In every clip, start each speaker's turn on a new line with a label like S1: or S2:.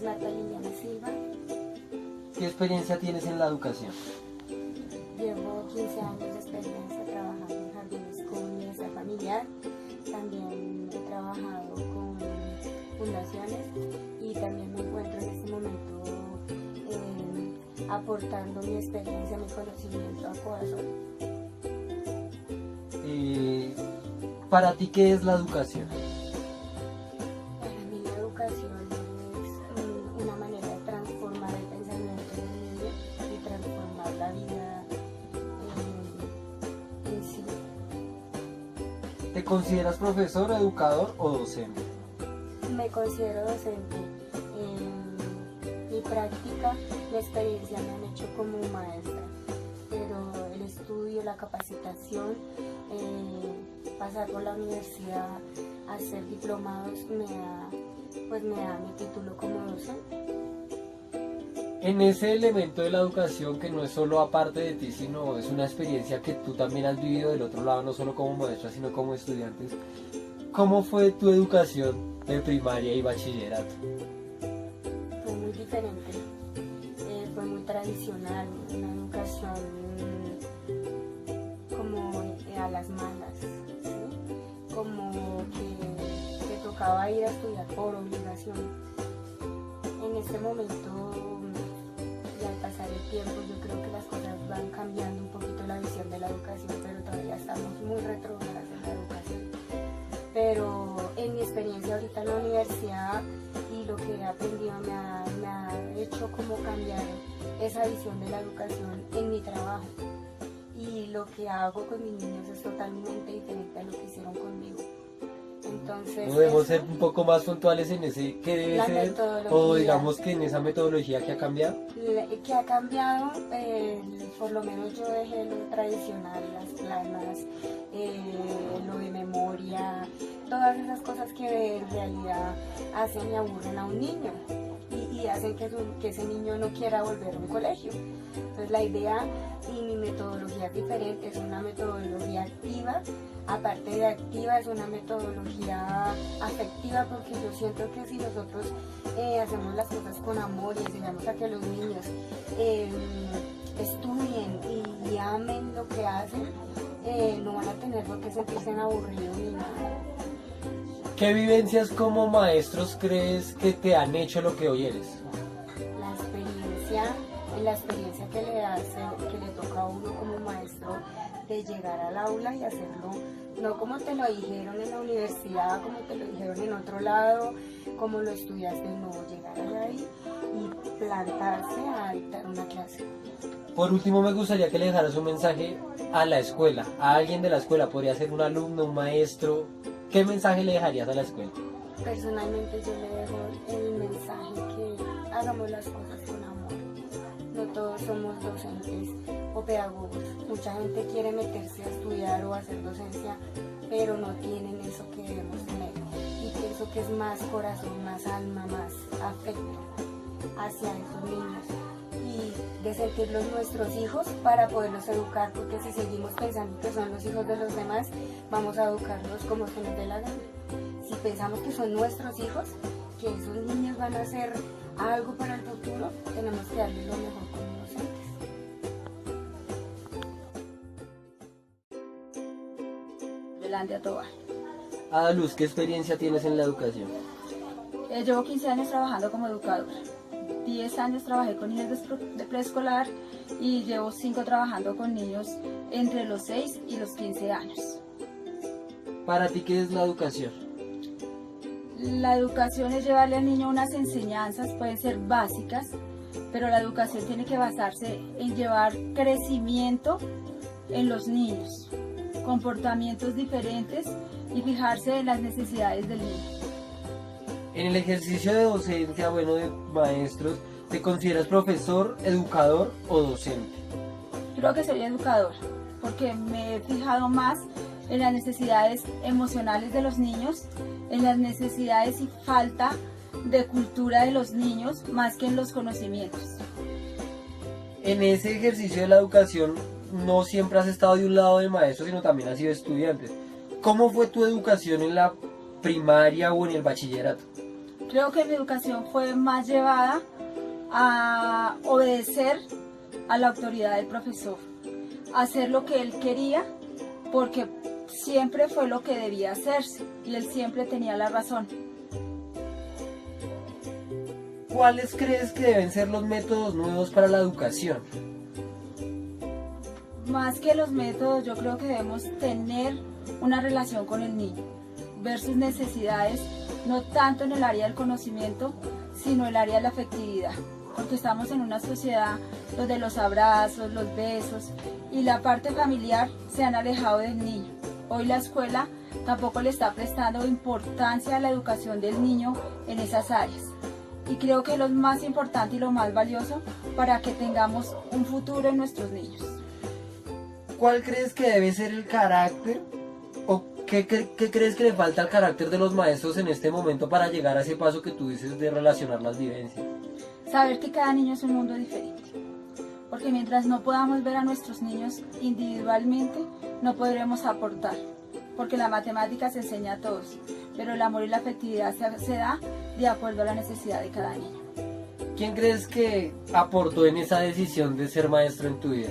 S1: es Marta Liliana Silva.
S2: ¿Qué experiencia tienes en la educación?
S1: Llevo 15 años de experiencia trabajando en jardines con bienestar familiar. También he trabajado con fundaciones y también me encuentro en este momento aportando mi experiencia, mi conocimiento a Corazón.
S2: ¿Para ti qué es la educación?
S1: Para mí la educación es una manera de transformar el pensamiento del niño y transformar la vida en sí.
S2: ¿Te consideras profesor, educador o docente?
S1: Me considero docente. En mi práctica, mi experiencia me han hecho como maestra, pero el estudio, la capacitación, pasar por la universidad, hacer diplomados, me da mi título como docente.
S2: En ese elemento de la educación que no es solo aparte de ti, sino es una experiencia que tú también has vivido del otro lado, no solo como maestra, sino como estudiantes. ¿Cómo fue tu educación de primaria y bachillerato?
S1: Fue muy diferente, fue muy tradicional, una educación como a las malas, ¿sí? Como que tocaba ir a estudiar por obligación. En este momento, y al pasar el tiempo, yo creo que las cosas van cambiando un poquito la visión de la educación, pero todavía estamos muy retrógradas en la educación. Pero en mi experiencia ahorita en la universidad y lo que he aprendido me ha hecho como cambiar esa visión de la educación en mi trabajo. Y lo que hago con mis niños es totalmente diferente a lo que hicieron conmigo. Entonces,
S2: ¿Podemos ser un poco más puntuales en ese qué debe
S1: la
S2: ser?
S1: metodología.
S2: O digamos que en esa metodología que ha cambiado.
S1: Que ha cambiado, por lo menos yo dejé lo tradicional, las planas, lo de memoria, todas esas cosas que en realidad hacen y aburren a un niño y hacen que ese niño no quiera volver a un colegio. Entonces la idea y mi metodología es diferente, es una metodología activa. Aparte de activa, es una metodología afectiva, porque yo siento que si nosotros hacemos las cosas con amor y enseñamos a que los niños estudien y amen lo que hacen, no van a tener por qué sentirse aburridos ni nada.
S2: ¿Qué vivencias como maestros crees que te han hecho lo que hoy eres?
S1: La experiencia que le toca a uno como maestro, de llegar al aula y hacerlo, no como te lo dijeron en la universidad, como te lo dijeron en otro lado, como lo estudiaste, no, llegar ahí y plantarse a dictar una clase.
S2: Por último, me gustaría que le dejaras un mensaje a la escuela, a alguien de la escuela, podría ser un alumno, un maestro. ¿Qué mensaje le dejarías a la escuela?
S1: Personalmente yo le dejo el mensaje que hagamos las cosas con amor. No todos somos docentes o pedagogos. Mucha gente quiere meterse a estudiar o a hacer docencia, pero no tienen eso que debemos tener. Y pienso que es más corazón, más alma, más afecto hacia esos niños. Y de sentirlos nuestros hijos para poderlos educar, porque si seguimos pensando que son los hijos de los demás, vamos a educarlos como se nos dé la gana. Si pensamos que son nuestros hijos, que esos niños van a hacer algo para el futuro, tenemos que darles lo mejor como docentes.
S3: Yolandia Tobar.
S2: Ada Luz, ¿qué experiencia tienes en la educación?
S3: Llevo 15 años trabajando como educadora. 10 años trabajé con niños de preescolar y llevo 5 trabajando con niños entre los 6 y los 15 años.
S2: ¿Para ti qué es la educación?
S3: La educación es llevarle al niño unas enseñanzas, pueden ser básicas, pero la educación tiene que basarse en llevar crecimiento en los niños, comportamientos diferentes y fijarse en las necesidades del niño.
S2: En el ejercicio de docencia, de maestros, ¿te consideras profesor, educador o docente?
S3: Creo que soy educadora, porque me he fijado más en las necesidades emocionales de los niños, en las necesidades y falta de cultura de los niños, más que en los conocimientos.
S2: En ese ejercicio de la educación, no siempre has estado de un lado de maestro, sino también has sido estudiante. ¿Cómo fue tu educación en la primaria o en el bachillerato?
S3: Creo que mi educación fue más llevada a obedecer a la autoridad del profesor, a hacer lo que él quería, porque siempre fue lo que debía hacerse y él siempre tenía la razón.
S2: ¿Cuáles crees que deben ser los métodos nuevos para la educación?
S3: Más que los métodos, yo creo que debemos tener una relación con el niño, ver sus necesidades, no tanto en el área del conocimiento, sino en el área de la afectividad, porque estamos en una sociedad donde los abrazos, los besos y la parte familiar se han alejado del niño. Hoy la escuela tampoco le está prestando importancia a la educación del niño en esas áreas. Y creo que es lo más importante y lo más valioso para que tengamos un futuro en nuestros niños.
S2: ¿Cuál crees que debe ser el carácter o qué crees que le falta al carácter de los maestros en este momento para llegar a ese paso que tú dices de relacionar las vivencias?
S3: Saber que cada niño es un mundo diferente, porque mientras no podamos ver a nuestros niños individualmente, no podremos aportar, porque la matemática se enseña a todos, pero el amor y la afectividad se da de acuerdo a la necesidad de cada niño.
S2: ¿Quién crees que aportó en esa decisión de ser maestro en tu vida?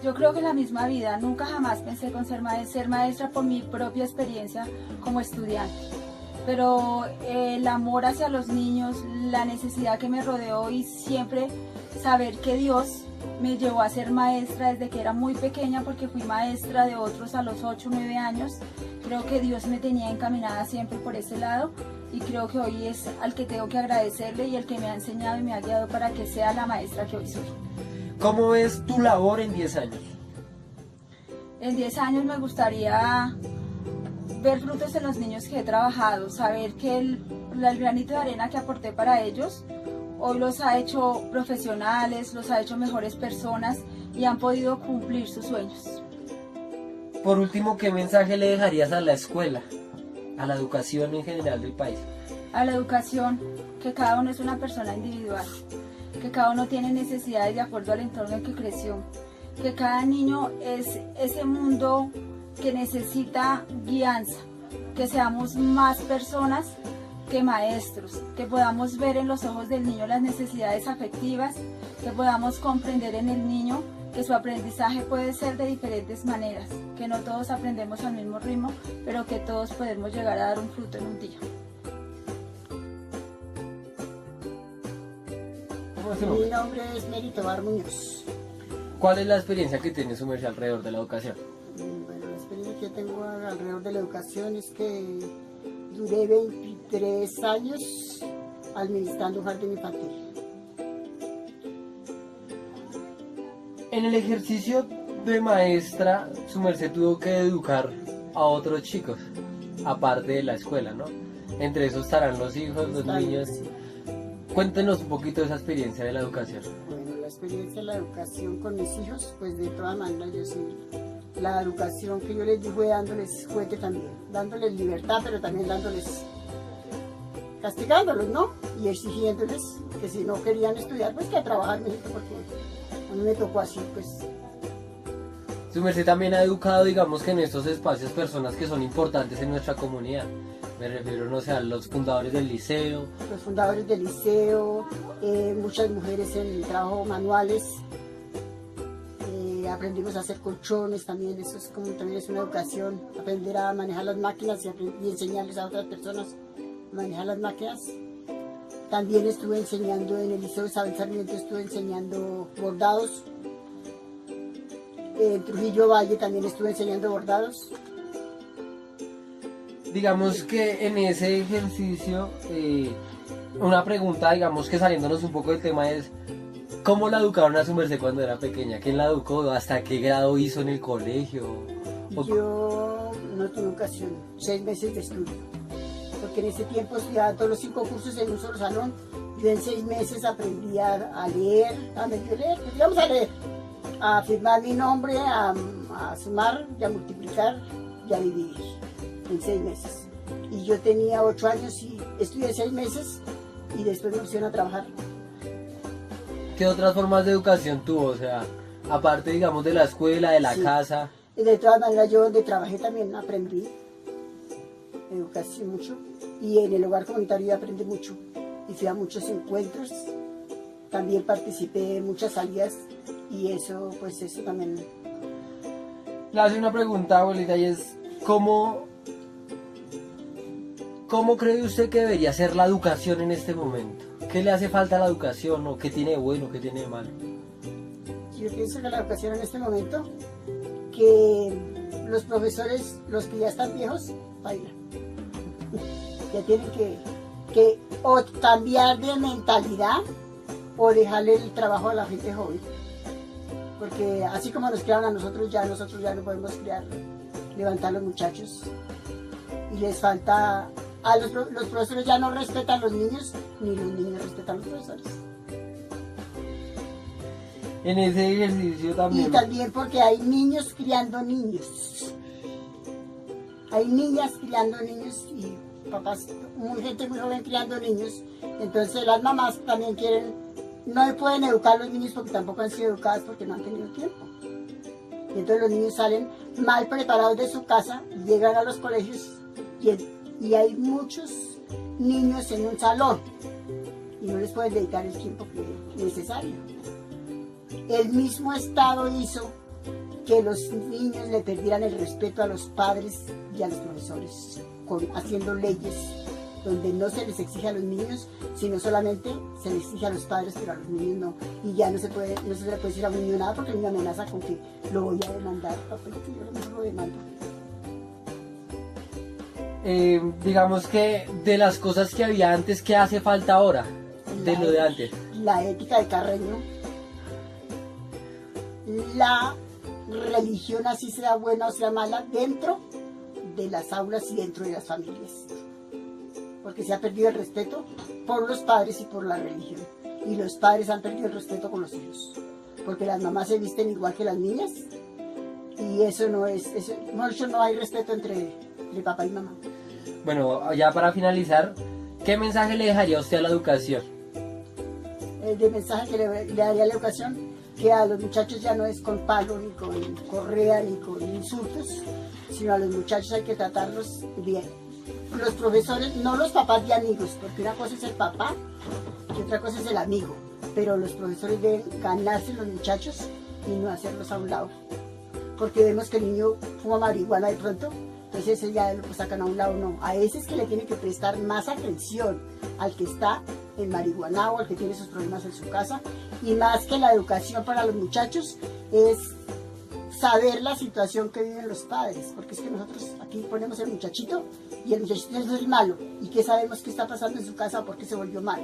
S3: Yo creo que en la misma vida, nunca jamás pensé con ser maestra por mi propia experiencia como estudiante. Pero el amor hacia los niños, la necesidad que me rodeó y siempre saber que Dios me llevó a ser maestra desde que era muy pequeña, porque fui maestra de otros a los 8 o 9 años. Creo que Dios me tenía encaminada siempre por ese lado y creo que hoy es al que tengo que agradecerle y el que me ha enseñado y me ha guiado para que sea la maestra que hoy soy.
S2: ¿Cómo ves tu labor en 10 años?
S3: En 10 años me gustaría ver frutos en los niños que he trabajado, saber que el granito de arena que aporté para ellos hoy los ha hecho profesionales, los ha hecho mejores personas y han podido cumplir sus sueños.
S2: Por último, ¿qué mensaje le dejarías a la escuela, a la educación en general del país?
S3: A la educación, que cada uno es una persona individual, que cada uno tiene necesidades de acuerdo al entorno en que creció, que cada niño es ese mundo que necesita guianza, que seamos más personas que maestros, que podamos ver en los ojos del niño las necesidades afectivas, que podamos comprender en el niño que su aprendizaje puede ser de diferentes maneras, que no todos aprendemos al mismo ritmo, pero que todos podemos llegar a dar un fruto en un día.
S2: ¿Cómo es tu nombre?
S4: Mi nombre es Mérito Bar Muñoz.
S2: ¿Cuál es la experiencia que tiene su merced alrededor de la educación?
S4: Bueno, la experiencia que tengo alrededor de la educación es que duré 23 años administrando un jardín infantil.
S2: En el ejercicio de maestra, su merced tuvo que educar a otros chicos, aparte de la escuela, ¿no? Entre esos estarán los hijos, los niños. Cuéntenos un poquito de esa experiencia de la educación.
S4: Bueno, la experiencia de la educación con mis hijos, pues de todas maneras yo sí. La educación que yo les di fue dándoles juguete también, dándoles libertad, pero también dándoles, castigándolos, ¿no? Y exigiéndoles que si no querían estudiar, pues que a trabajar, mijito, porque a mí me tocó así, pues.
S2: Su merced también ha educado, digamos que en estos espacios, personas que son importantes en nuestra comunidad. Me refiero, no sé, a los fundadores del liceo.
S4: Los fundadores del liceo, muchas mujeres en trabajo manuales. Aprendimos a hacer colchones también, eso es como también es una educación, aprender a manejar las máquinas y enseñarles a otras personas a manejar las máquinas. También estuve enseñando en el Liceo de Isabel Sarmiento, estuve enseñando bordados. En Trujillo Valle también estuve enseñando bordados.
S2: Digamos que en ese ejercicio, una pregunta, digamos que saliéndonos un poco del tema es, ¿cómo la educaron a su merced cuando era pequeña? ¿Quién la educó? ¿Hasta qué grado hizo en el colegio?
S4: Yo no tuve ocasión, 6 meses de estudio, porque en ese tiempo estudiaba todos los 5 cursos en un solo salón. Yo en 6 meses aprendí a leer, a medio leer, pues digamos a leer, a firmar mi nombre, a sumar y a multiplicar y a dividir en 6 meses. Y yo tenía 8 años y estudié 6 meses y después me pusieron a trabajar.
S2: ¿Qué otras formas de educación tuvo? O sea, aparte, digamos, de la escuela, de la
S4: Sí.
S2: casa.
S4: Y de todas maneras yo donde trabajé también aprendí educación mucho. Y en el hogar comunitario yo aprendí mucho y fui a muchos encuentros, también participé en muchas salidas y eso, pues eso también.
S2: Le hace una pregunta, abuelita, y es ¿cómo cree usted que debería ser la educación en este momento? ¿Qué le hace falta a la educación o qué tiene de bueno, qué tiene de malo?
S4: Yo pienso que la educación en este momento, que los profesores, los que ya están viejos, bailan. Ya tienen que o cambiar de mentalidad o dejarle el trabajo a la gente joven. Porque así como nos crearon a nosotros ya no podemos levantar a los muchachos. Y les falta, los profesores ya no respetan a los niños, ni los niños respetan a los profesores.
S2: En ese ejercicio también.
S4: Y también porque hay niños criando niños. Hay niñas criando niños y papás, gente muy joven criando niños. Entonces las mamás también no pueden educar a los niños porque tampoco han sido educadas porque no han tenido tiempo. Y entonces los niños salen mal preparados de su casa, llegan a los colegios y hay muchos niños en un salón y no les pueden dedicar el tiempo que es necesario. El mismo Estado hizo que los niños le perdieran el respeto a los padres y a los profesores, haciendo leyes donde no se les exige a los niños, sino solamente se les exige a los padres, pero a los niños no. Y ya no se le puede decir a un niño nada porque el niño amenaza con que lo voy a demandar, papelito, yo a lo mejor lo demando.
S2: Digamos que de las cosas que había antes, ¿qué hace falta ahora de lo de antes?
S4: La ética de Carreño, la religión, así sea buena o sea mala, dentro de las aulas y dentro de las familias. Porque se ha perdido el respeto por los padres y por la religión. Y los padres han perdido el respeto con los hijos. Porque las mamás se visten igual que las niñas. Y eso no es, no hay respeto entre papá y mamá.
S2: Bueno, ya para finalizar, ¿qué mensaje le dejaría usted a la educación?
S4: El mensaje que le daría a la educación, que a los muchachos ya no es con palo, ni con correa, ni con insultos, sino a los muchachos hay que tratarlos bien. Los profesores, no los papás de amigos, porque una cosa es el papá y otra cosa es el amigo, pero los profesores deben ganarse los muchachos y no hacerlos a un lado, porque vemos que el niño fuma marihuana de pronto, entonces ese ya lo sacan a un lado, no, a ese es que le tienen que prestar más atención al que está en marihuana o al que tiene sus problemas en su casa, y más que la educación para los muchachos es saber la situación que viven los padres, porque es que nosotros aquí ponemos el muchachito y el muchachito es el malo, y que sabemos qué está pasando en su casa o por qué se volvió malo.